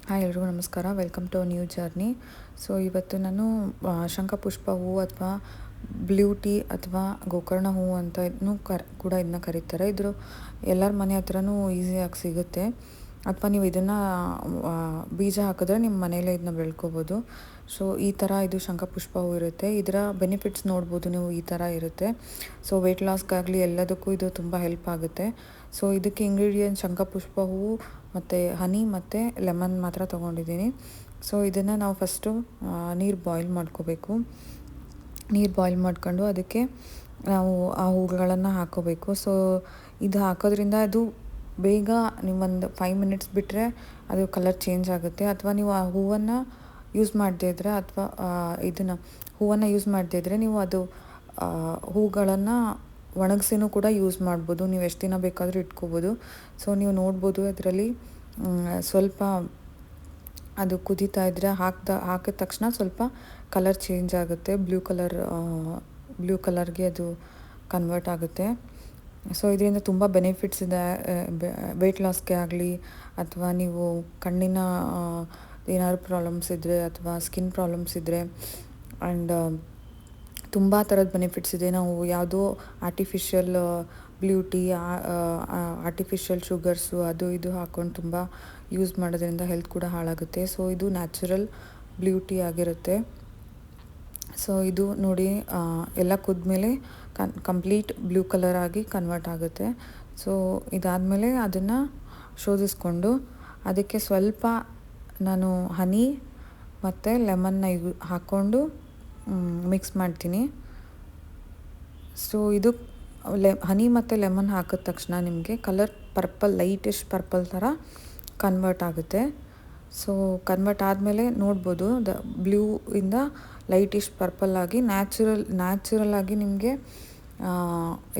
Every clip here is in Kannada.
ಹಾಯ್ ಎಲ್ರಿಗೂ ನಮಸ್ಕಾರ. Welcome to new journey. So ಇವತ್ತು ನಾನು ಶಂಖಪುಷ್ಪ ಹೂವು ಅಥವಾ ಬ್ಲೂ ಟೀ ಅಥವಾ ಗೋಕರ್ಣ ಹೂವು ಅಂತ ಕೂಡ ಇದನ್ನ ಕರೀತಾರೆ. ಇದ್ರ ಎಲ್ಲರ ಮನೆ ಹತ್ರನೂ ಈಸಿಯಾಗಿ ಸಿಗುತ್ತೆ. ಅಥವಾ ನೀವು ಇದನ್ನು ಬೀಜ ಹಾಕಿದ್ರೆ ನಿಮ್ಮ ಮನೆಯಲ್ಲೇ ಇದನ್ನ ಬೆಳ್ಕೊಬೋದು. ಸೊ ಈ ಥರ ಇದು ಶಂಖಪುಷ್ಪ ಹೂವು ಇರುತ್ತೆ. ಇದರ ಬೆನಿಫಿಟ್ಸ್ ನೋಡ್ಬೋದು ನೀವು. ಈ ಥರ ಇರುತ್ತೆ. ಸೊ ವೆಯ್ಟ್ ಲಾಸ್ಗಾಗಲಿ ಎಲ್ಲದಕ್ಕೂ ಇದು ತುಂಬ ಹೆಲ್ಪ್ ಆಗುತ್ತೆ. ಸೊ ಇದಕ್ಕೆ ಇಂಗ್ರೀಡಿಯೆಂಟ್ಸ್ ಶಂಖಪುಷ್ಪ ಹೂವು ಮತ್ತು ಹನಿ ಮತ್ತು ಲೆಮನ್ ಮಾತ್ರ ತೊಗೊಂಡಿದ್ದೀನಿ. ಸೊ ಇದನ್ನು ನಾವು ಫಸ್ಟು ನೀರು ಬಾಯ್ಲ್ ಮಾಡ್ಕೋಬೇಕು. ನೀರು ಬಾಯ್ಲ್ ಮಾಡ್ಕೊಂಡು ಅದಕ್ಕೆ ನಾವು ಆ ಹೂವುಗಳನ್ನು ಹಾಕೋಬೇಕು. ಸೊ ಇದು ಹಾಕೋದ್ರಿಂದ ಅದು ಬೇಗ ನೀವೊಂದು 5 ಮಿನಿಟ್ಸ್ ಬಿಟ್ಟರೆ ಅದು ಕಲರ್ ಚೇಂಜ್ ಆಗುತ್ತೆ. ಅಥವಾ ನೀವು ಆ ಹೂವನ್ನು ಯೂಸ್ ಮಾಡದೇ ಇದ್ದರೆ ಅಥವಾ ಹೂವನ್ನು ಯೂಸ್ ಮಾಡದೇ ಇದ್ದರೆ ನೀವು ಅದು ಹೂಗಳನ್ನು ಒಣಗಿಸಿನೂ ಕೂಡ ಯೂಸ್ ಮಾಡ್ಬೋದು. ನೀವು ಎಷ್ಟು ದಿನ ಬೇಕಾದರೂ ಇಟ್ಕೋಬೋದು. ಸೊ ನೀವು ನೋಡ್ಬೋದು ಅದರಲ್ಲಿ ಸ್ವಲ್ಪ ಅದು ಕುದೀತಾ ಇದ್ದರೆ ಹಾಕಿದ ತಕ್ಷಣ ಸ್ವಲ್ಪ ಕಲರ್ ಚೇಂಜ್ ಆಗುತ್ತೆ. ಬ್ಲೂ ಕಲರ್ಗೆ ಅದು ಕನ್ವರ್ಟ್ ಆಗುತ್ತೆ. ಸೊ ಇದರಿಂದ ತುಂಬ ಬೆನಿಫಿಟ್ಸ್ ಇದೆ. ವೆಯ್ಟ್ ಲಾಸ್ಗೆ ಆಗಲಿ ಅಥವಾ ನೀವು ಕಣ್ಣಿನ ಏನಾದ್ರು ಪ್ರಾಬ್ಲಮ್ಸ್ ಇದ್ದರೆ ಅಥವಾ ಸ್ಕಿನ್ ಪ್ರಾಬ್ಲಮ್ಸ್ ಇದ್ದರೆ ಆ್ಯಂಡ್ ತುಂಬ ಥರದ ಬೆನಿಫಿಟ್ಸ್ ಇದೆ. ನಾವು ಯಾವುದೋ ಆರ್ಟಿಫಿಷಿಯಲ್ ಬ್ಯೂಟಿ ಆರ್ಟಿಫಿಷಿಯಲ್ ಶುಗರ್ಸು ಅದು ಇದು ಹಾಕ್ಕೊಂಡು ತುಂಬ ಯೂಸ್ ಮಾಡೋದ್ರಿಂದ ಹೆಲ್ತ್ ಕೂಡ ಹಾಳಾಗುತ್ತೆ. ಸೊ ಇದು ನ್ಯಾಚುರಲ್ ಬ್ಯೂಟಿ ಆಗಿರುತ್ತೆ. ಸೊ ಇದು ನೋಡಿ ಎಲ್ಲ ಕುದ್ಮೇಲೆ ಕಂಪ್ಲೀಟ್ ಬ್ಲೂ ಕಲರ್ ಆಗಿ ಕನ್ವರ್ಟ್ ಆಗುತ್ತೆ. ಸೊ ಇದಾದಮೇಲೆ ಅದನ್ನು ಶೋಧಿಸ್ಕೊಂಡು ಅದಕ್ಕೆ ಸ್ವಲ್ಪ ನಾನು ಹನಿ ಮತ್ತು ಲೆಮನ್ನ ಹಾಕ್ಕೊಂಡು ಮಿಕ್ಸ್ ಮಾಡ್ತೀನಿ. ಸೊ ಇದು ಹನಿ ಮತ್ತು ಲೆಮನ್ ಹಾಕಿದ ತಕ್ಷಣ ನಿಮಗೆ ಕಲರ್ ಲೈಟಿಶ್ ಪರ್ಪಲ್ ಥರ ಕನ್ವರ್ಟ್ ಆಗುತ್ತೆ. ಸೊ ಕನ್ವರ್ಟ್ ಆದಮೇಲೆ ನೋಡ್ಬೋದು ಬ್ಲೂ ಇಂದ ಲೈಟಿಶ್ ಪರ್ಪಲ್ ಆಗಿ ನ್ಯಾಚುರಲ್ ಆಗಿ ನಿಮಗೆ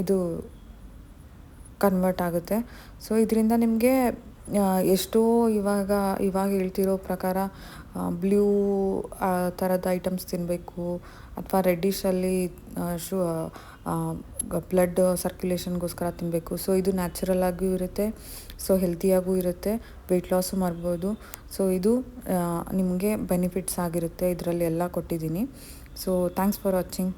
ಇದು ಕನ್ವರ್ಟ್ ಆಗುತ್ತೆ. ಸೊ ಇದರಿಂದ ನಿಮಗೆ ಎಷ್ಟೋ ಇವಾಗ ಹೇಳ್ತಿರೋ ಪ್ರಕಾರ ಬ್ಲೂ ಥರದ ಐಟಮ್ಸ್ ತಿನ್ನಬೇಕು ಅಥವಾ ರೆಡ್ಡಿಶಲ್ಲಿ ಬ್ಲಡ್ ಸರ್ಕ್ಯುಲೇಷನ್ಗೋಸ್ಕರ ತಿನ್ನಬೇಕು. ಸೊ ಇದು ನ್ಯಾಚುರಲ್ ಆಗಿಯೂ ಇರುತ್ತೆ. ಸೊ ಹೆಲ್ತಿಯಾಗೂ ಇರುತ್ತೆ. ವೆಯ್ಟ್ ಲಾಸು ಮಾಡ್ಬೋದು. ಸೊ ಇದು ನಿಮಗೆ ಬೆನಿಫಿಟ್ಸ್ ಆಗಿರುತ್ತೆ. ಇದರಲ್ಲಿ ಎಲ್ಲ ಕೊಟ್ಟಿದ್ದೀನಿ. So thanks for watching.